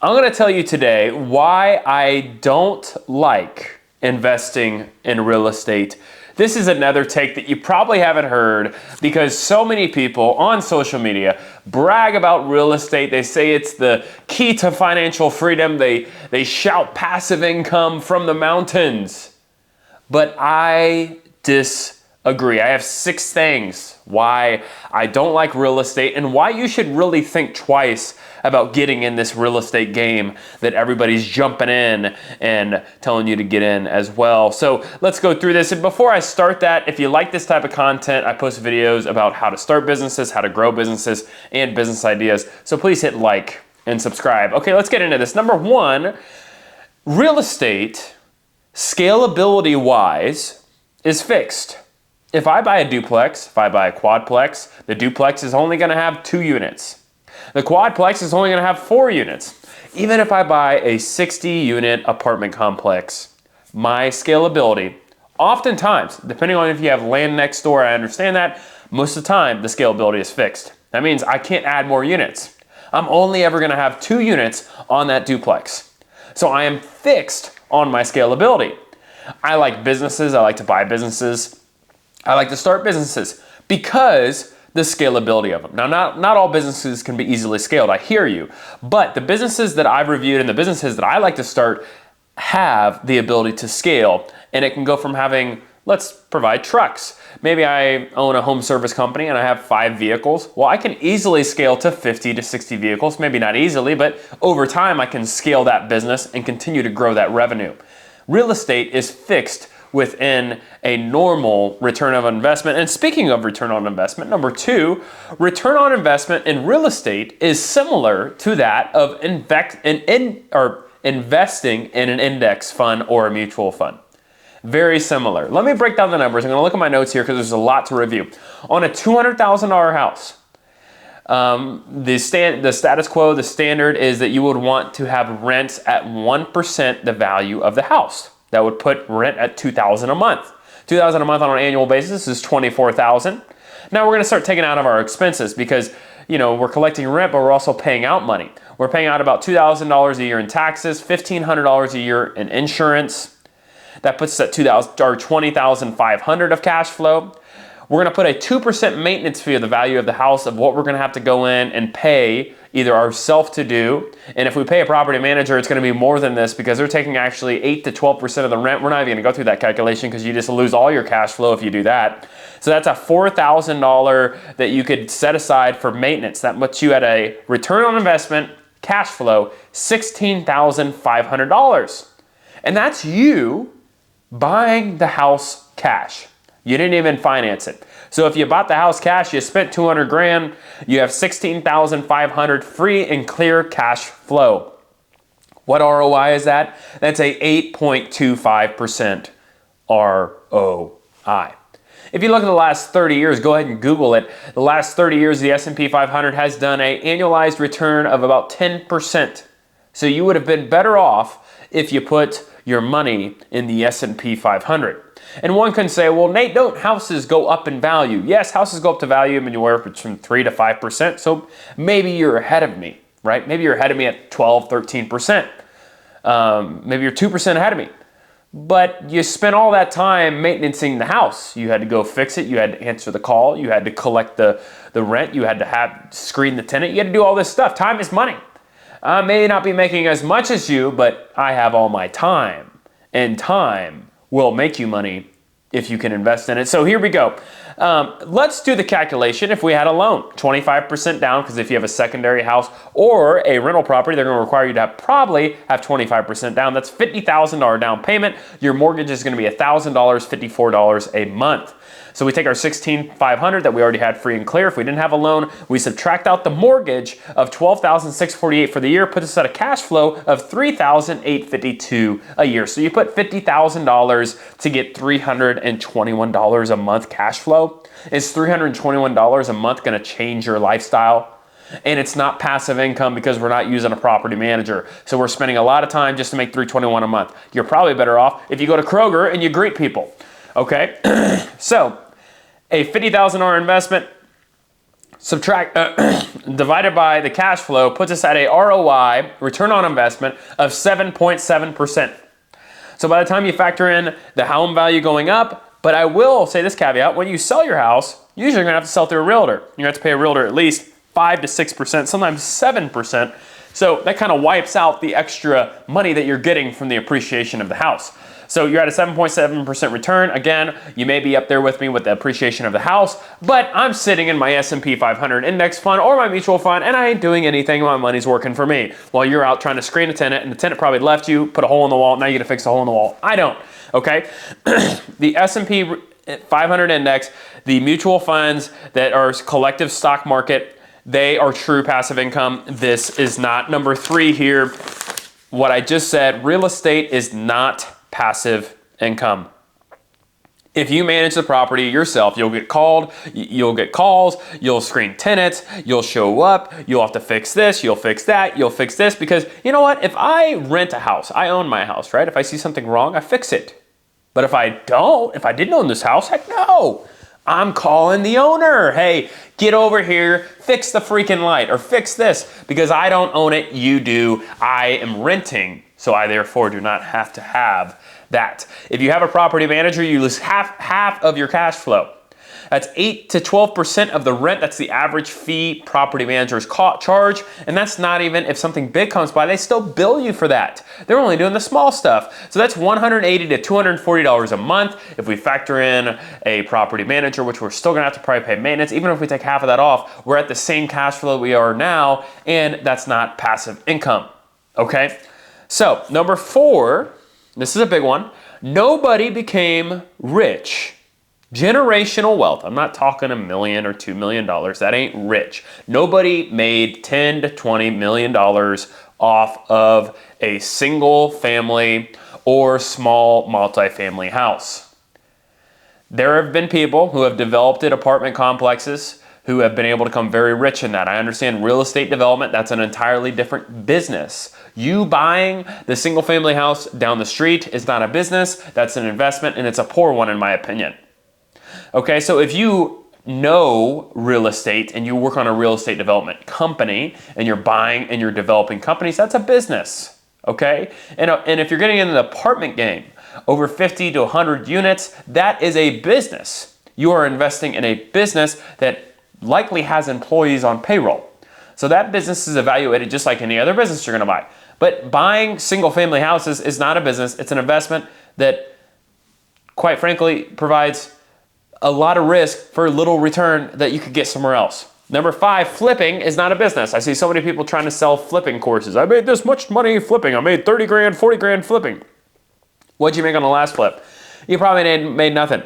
I'm going to tell you today why I don't like investing in real estate. This is another take that you probably haven't heard because so many people on social media brag about real estate. They say it's the key to financial freedom. They shout passive income from the mountains. But I disagree. I have 6 things why I don't like real estate and why you should really think twice about getting in this real estate game that everybody's jumping in and telling you to get in as well. So let's go through this. And before I start that, if you like this type of content, I post videos about how to start businesses, how to grow businesses, and business ideas. So please hit like and subscribe. Okay, let's get into this. Number 1, real estate, scalability wise, is fixed. If I buy a duplex, if I buy a quadplex, the duplex is only going to have 2 units. The quadplex is only going to have 4 units. Even if I buy a 60-unit apartment complex, my scalability, oftentimes, depending on if you have land next door, I understand that, most of the time the scalability is fixed. That means I can't add more units. I'm only ever going to have 2 units on that duplex. So I am fixed on my scalability. I like businesses. I like to buy businesses. I like to start businesses because the scalability of them. Now, not all businesses can be easily scaled. I hear you. But the businesses that I've reviewed and the businesses that I like to start have the ability to scale. And it can go from having, let's provide trucks. Maybe I own a home service company and I have 5 vehicles. Well, I can easily scale to 50 to 60 vehicles. Maybe not easily, but over time I can scale that business and continue to grow that revenue. Real estate is fixed within a normal return on investment. And speaking of return on investment, number 2, return on investment in real estate is similar to that of investing in an index fund or a mutual fund. Very similar. Let me break down the numbers. I'm going to look at my notes here because there's a lot to review. On a $200,000 house, the status quo, the standard is that you would want to have rents at 1% the value of the house. That would put rent at $2,000 a month. $2,000 a month on an annual basis is $24,000. Now we're going to start taking out of our expenses because, we're collecting rent, but we're also paying out money. We're paying out about $2,000 a year in taxes, $1,500 a year in insurance. That puts us at $20,500 of cash flow. We're going to put a 2% maintenance fee of the value of the house of what we're going to have to go in and pay either ourselves to do. And if we pay a property manager, it's going to be more than this because they're taking actually 8 to 12% of the rent. We're not even going to go through that calculation because you just lose all your cash flow if you do that. So that's a $4,000 that you could set aside for maintenance. That puts you at a return on investment, cash flow, $16,500. And that's you buying the house cash. You didn't even finance it. So if you bought the house cash, you spent $200,000, you have $16,500 free and clear cash flow. What ROI is that? That's a 8.25% ROI. If you look at the last 30 years, go ahead and Google it. The last 30 years, the S&P 500 has done an annualized return of about 10%. So you would have been better off if you put your money in the S&P 500. And one can say, well, Nate, don't houses go up in value? Yes, houses go up to value anywhere between 3 to 5%. So maybe you're ahead of me, right? Maybe you're ahead of me at 12, 13%. Maybe you're 2% ahead of me. But you spent all that time maintaining the house. You had to go fix it. You had to answer the call. You had to collect the rent. You had to screen the tenant. You had to do all this stuff. Time is money. I may not be making as much as you, but I have all my time. And time will make you money if you can invest in it. So here we go. Let's do the calculation. If we had a loan, 25% down, because if you have a secondary house or a rental property, they're going to require you to probably have 25% down. That's $50,000 down payment. Your mortgage is going to be $1,000, $54 a month. So we take our $16,500 that we already had free and clear. If we didn't have a loan, we subtract out the mortgage of $12,648 for the year, puts us at a cash flow of $3,852 a year. So you put $50,000 to get $321 a month cash flow. Is $321 a month going to change your lifestyle? And it's not passive income because we're not using a property manager. So we're spending a lot of time just to make $321 a month. You're probably better off if you go to Kroger and you greet people. Okay, so a $50,000 investment, subtract, divided by the cash flow puts us at a ROI, return on investment, of 7.7%. So by the time you factor in the home value going up, but I will say this caveat, when you sell your house, usually you're gonna have to sell through a realtor. You're gonna have to pay a realtor at least 5 to 6%, sometimes 7%. So that kind of wipes out the extra money that you're getting from the appreciation of the house. So you're at a 7.7% return. Again, you may be up there with me with the appreciation of the house, but I'm sitting in my S&P 500 index fund or my mutual fund, and I ain't doing anything. My money's working for me. While you're out trying to screen a tenant, and the tenant probably left you, put a hole in the wall, now you gotta fix the hole in the wall. I don't, okay? The S&P 500 index, the mutual funds that are collective stock market, they are true passive income. This is not. Number 3 here, what I just said, real estate is not passive income. If you manage the property yourself, you'll get called, you'll get calls, you'll screen tenants, you'll show up, you'll have to fix this, you'll fix that, you'll fix this, because you know what? If I rent a house, I own my house, right? If I see something wrong, I fix it. But if I don't, if I didn't own this house, heck no. I'm calling the owner. Hey, get over here, fix the freaking light, or fix this, because I don't own it, you do. I am renting, so I therefore do not have to have that. If you have a property manager, you lose half of your cash flow. That's 8 to 12% of the rent. That's the average fee property managers charge. And that's not even if something big comes by, they still bill you for that. They're only doing the small stuff. So that's $180 to $240 a month. If we factor in a property manager, which we're still gonna have to probably pay maintenance, even if we take half of that off, we're at the same cash flow we are now, and that's not passive income, okay? So number 4, this is a big one. Nobody became rich. Generational wealth. I'm not talking $1 million or $2 million. That ain't rich. Nobody made $10 to $20 million off of a single family or small multifamily house. There have been people who have developed apartment complexes who have been able to become very rich in that. I understand real estate development, that's an entirely different business. You buying the single family house down the street is not a business, that's an investment, and it's a poor one in my opinion. Okay, so if you know real estate and you work on a real estate development company and you're buying and you're developing companies, that's a business, okay? And if you're getting in the apartment game, over 50 to 100 units, that is a business. You are investing in a business that likely has employees on payroll. So that business is evaluated just like any other business you're gonna buy. But buying single family houses is not a business, it's an investment that, quite frankly, provides a lot of risk for little return that you could get somewhere else. Number 5, flipping is not a business. I see so many people trying to sell flipping courses. I made this much money flipping. I made 30 grand, 40 grand flipping. What'd you make on the last flip? You probably made nothing.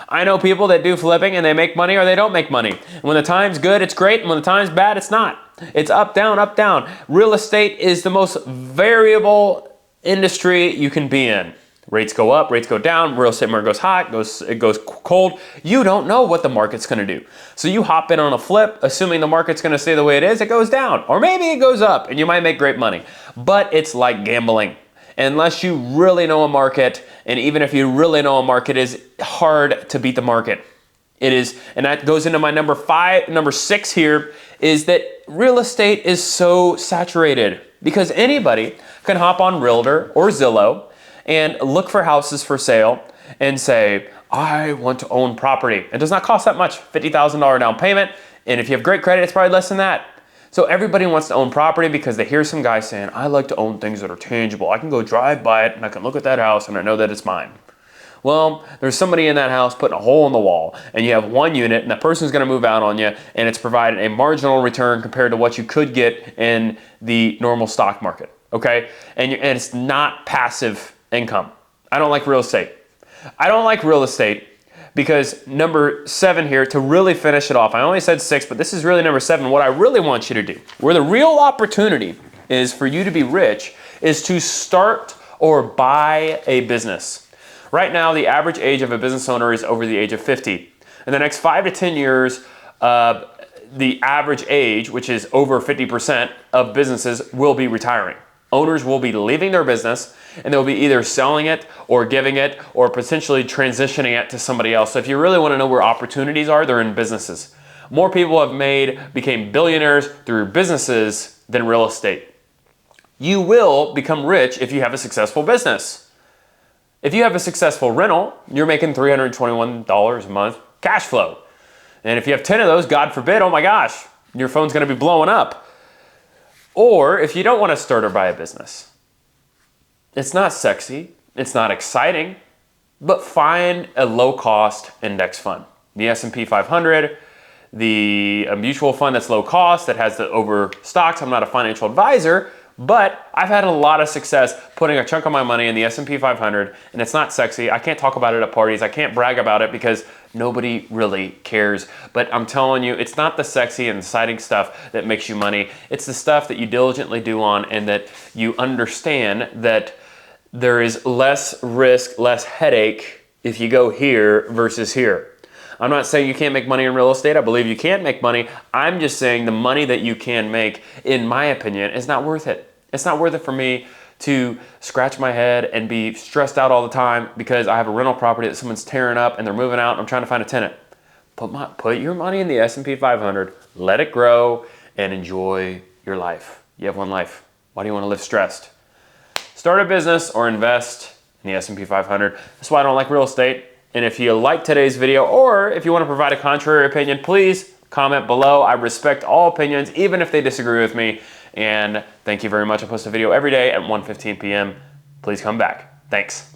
I know people that do flipping and they make money or they don't make money. And when the time's good, it's great. And when the time's bad, it's not. It's up, down, up, down. Real estate is the most variable industry you can be in. Rates go up, rates go down, real estate market goes hot, it goes cold. You don't know what the market's gonna do. So you hop in on a flip, assuming the market's gonna stay the way it is, it goes down. Or maybe it goes up and you might make great money. But it's like gambling. Unless you really know a market, and even if you really know a market, it is hard to beat the market. It is, and that goes into my number 6 here, is that real estate is so saturated because anybody can hop on Realtor or Zillow and look for houses for sale and say, I want to own property. It does not cost that much, $50,000 down payment. And if you have great credit, it's probably less than that. So everybody wants to own property because they hear some guy saying, I like to own things that are tangible. I can go drive by it and I can look at that house and I know that it's mine. Well, there's somebody in that house putting a hole in the wall and you have one unit and that person's gonna move out on you and it's provided a marginal return compared to what you could get in the normal stock market, okay? And it's not passive income. I don't like real estate. I don't like real estate because number 7 here, to really finish it off, I only said 6, but this is really number 7. What I really want you to do, where the real opportunity is for you to be rich, is to start or buy a business. Right now, the average age of a business owner is over the age of 50. In the next 5 to 10 years, the average age, which is over 50% of businesses, will be retiring. Owners will be leaving their business and they'll be either selling it or giving it or potentially transitioning it to somebody else. So if you really want to know where opportunities are, they're in businesses. More people became billionaires through businesses than real estate. You will become rich if you have a successful business. If you have a successful rental, you're making $321 a month cash flow. And if you have 10 of those, God forbid, oh my gosh, your phone's gonna be blowing up. Or if you don't wanna start or buy a business, it's not sexy, it's not exciting, but find a low-cost index fund. The S&P 500, a mutual fund that's low cost, that has the over stocks. I'm not a financial advisor, but I've had a lot of success putting a chunk of my money in the S&P 500, and it's not sexy. I can't talk about it at parties. I can't brag about it because nobody really cares. But I'm telling you, it's not the sexy and exciting stuff that makes you money. It's the stuff that you diligently do on and that you understand that there is less risk, less headache if you go here versus here. I'm not saying you can't make money in real estate. I believe you can make money. I'm just saying the money that you can make, in my opinion, is not worth it. It's not worth it for me to scratch my head and be stressed out all the time because I have a rental property that someone's tearing up and they're moving out and I'm trying to find a tenant. Put your money in the S&P 500, let it grow, and enjoy your life. You have one life. Why do you want to live stressed? Start a business or invest in the S&P 500. That's why I don't like real estate. And if you like today's video, or if you want to provide a contrary opinion, please comment below. I respect all opinions, even if they disagree with me. And thank you very much. I post a video every day at 1:15 p.m. Please come back. Thanks.